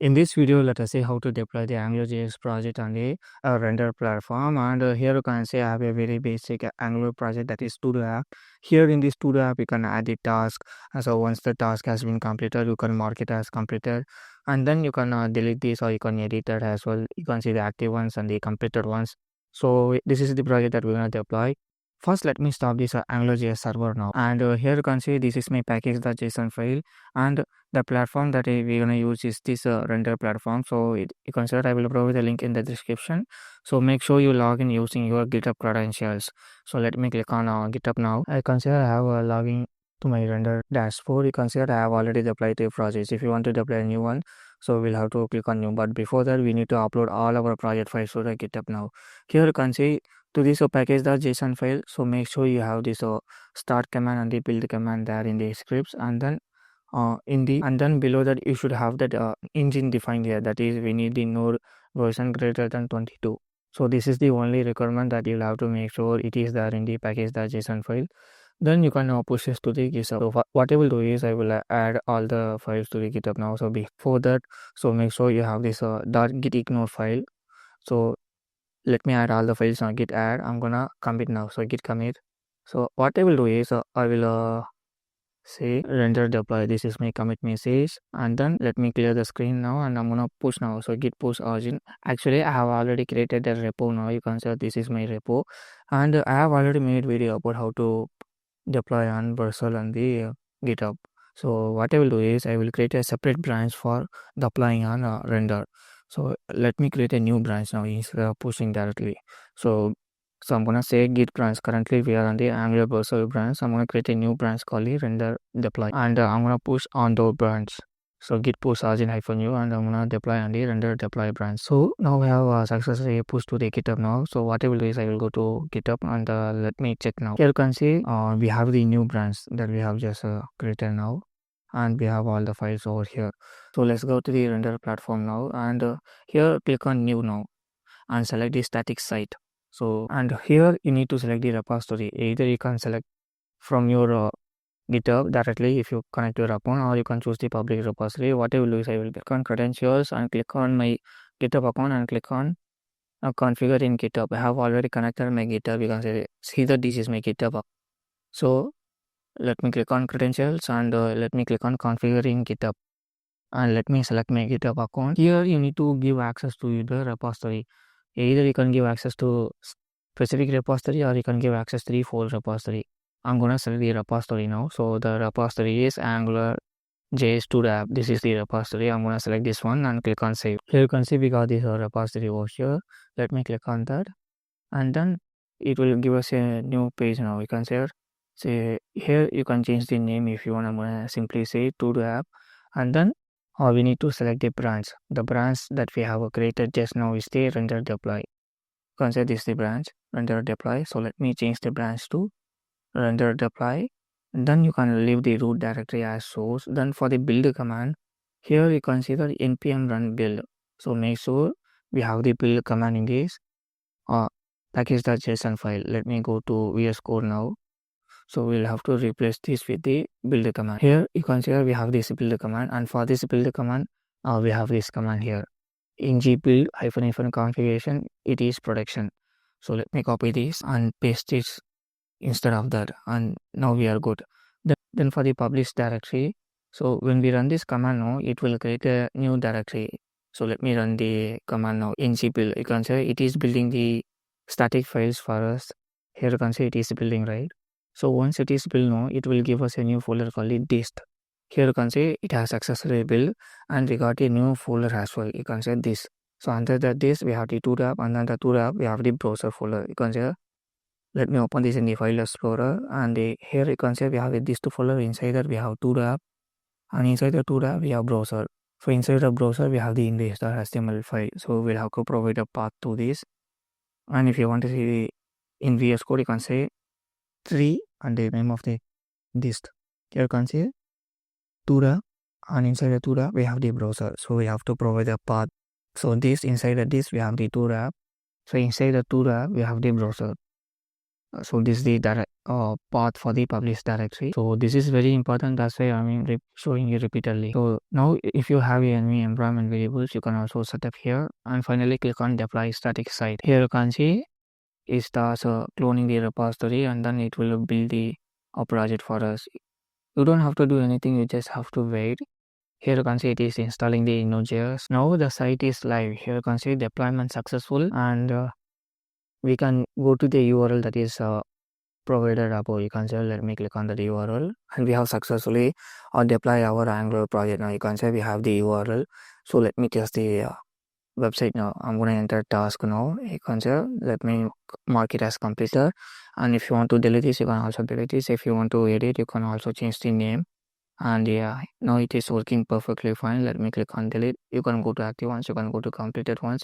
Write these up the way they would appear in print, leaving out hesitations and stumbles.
In this video, let us see how to deploy the AngularJS project on the render platform. And here you can see I have a very basic Angular project, that is to-do app. Here in this to-do app, you can add the task. So once the task has been completed, you can mark it as completed. And then you can delete this, or you can edit it as well. You can see the active ones and the completed ones. So this is the project that we're going to deploy. First, let me stop this AngularJS server now. And here you can see this is my package.json file. And the platform that we're going to use is this render platform. So you consider I will provide the link in the description. So make sure you log in using your GitHub credentials. So let me click on GitHub now. I consider I have a login to my render dashboard. You consider I have already deployed the projects. If you want to deploy a new one, so we'll have to click on new. But before that, we need to upload all our project files to the GitHub now. Here you can see to this package.json file. So make sure you have this start command and the build command there in the scripts, and then and then below that you should have that engine defined here, that is we need the node version greater than 22. So this is the only requirement that you'll have to make sure it is there in the package.json file. Then you can push this to the GitHub. So what I will do is I will add all the files to the GitHub now. So before that, so make sure you have this .gitignore file. So let me add all the files on git add. I'm gonna commit now. So git commit. So what I will do is I will say render deploy. This is my commit message, and then let me clear the screen now, and I'm gonna push now. So git push origin. Actually, I have already created a repo now. You can say this is my repo, and I have already made video about how to deploy on Vercel on the GitHub. So what I will do is I will create a separate branch for deploying on render. So let me create a new branch now instead of pushing directly. So I'm gonna say git branch. Currently we are on the Angular Vercel branch. I'm gonna create a new branch called the render deploy, and I'm gonna push on the branch. So git push origin -u, and I'm gonna deploy on the render deploy branch. So now we have successfully pushed to the GitHub now. So what I will do is I will go to GitHub, and let me check now. Here you can see we have the new branch that we have just created now, and we have all the files over here. So let's go to the render platform now, and here click on new now and select the static site. So, and here you need to select the repository. Either you can select from your GitHub directly if you connect your account, or you can choose the public repository. What I will do is I will click on credentials and click on my GitHub account and click on configure in GitHub. I have already connected my GitHub. You can see that this is my GitHub account. So let me click on credentials, and let me click on configure in GitHub, and let me select my GitHub account. Here you need to give access to the repository. Either you can give access to specific repository, or you can give access to the full repository. I'm gonna select the repository now. So the repository is Angular JS to app. This is the repository. I'm gonna select this one and click on save. Here you can see we got this repository over here. Let me click on that, and then it will give us a new page now. You can say here you can change the name if you want. I'm gonna simply say to app, and then we need to select the branch. The branch that we have created just now is the render deploy. Consider this the branch render deploy. So let me change the branch to render deploy. And then you can leave the root directory as source. Then for the build command, here you consider npm run build. So make sure we have the build command in this package.json file. Let me go to VS Code now. So we'll have to replace this with the build command. Here you consider we have this build command, and for this build command we have this command here, ng build --- configuration, it is production. So let me copy this and paste this instead of that, and now we are good. Then for the publish directory, so when we run this command now, it will create a new directory. So let me run the command now, ng build. You can say it is building the static files for us. Here you can see it is building, right? So once it is built now, it will give us a new folder called it dist. Here you can see it has successfully built, and we got a new folder as well. You can say this. So under that this we have the to app, and under the to app we have the browser folder. You can say, let me open this in the file explorer, and here you can say we have a dist folder. Inside that we have to app, and inside the to app we have browser. So inside the browser we have the index.html file. So we'll have to provide a path to this. And if you want to see in VS Code, you can say 3 and the name of the dist. Here you can see to, and inside the to we have the browser. So we have to provide a path. So this inside the this we have the to app. So inside the to app we have the browser. So this is the path for the published directory. So this is very important. That's why showing you repeatedly. So now if you have any environment variables, you can also set up here, and finally click on deploy static site. Here you can see it starts cloning the repository, and then it will build the project for us. You don't have to do anything, you just have to wait. Here you can see it is installing the Node.js. Now the site is live. Here you can see deployment successful, and we can go to the URL that is provided above. You can say, let me click on the URL, and we have successfully deploy our Angular project. Now you can say we have the URL. So let me test the website now. I'm going to enter task now. You can say, let me mark it as completed. And if you want to delete this, you can also delete this. If you want to edit, you can also change the name. And yeah, now it is working perfectly fine. Let me click on delete. You can go to active ones, you can go to completed ones.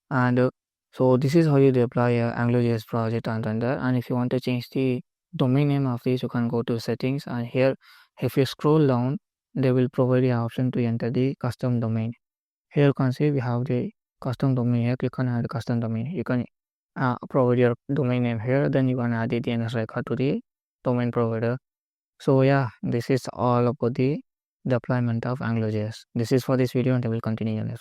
And so this is how you deploy a AngularJS project and render. And if you want to change the domain name of this, you can go to settings, and here if you scroll down, they will provide the option to enter the custom domain. Here you can see we have the custom domain. Here click on add custom domain. You can provide your domain name here, then you can add the DNS record to the domain provider. So yeah, this is all about the deployment of AngularJS. This is for this video, and I will continue in this one.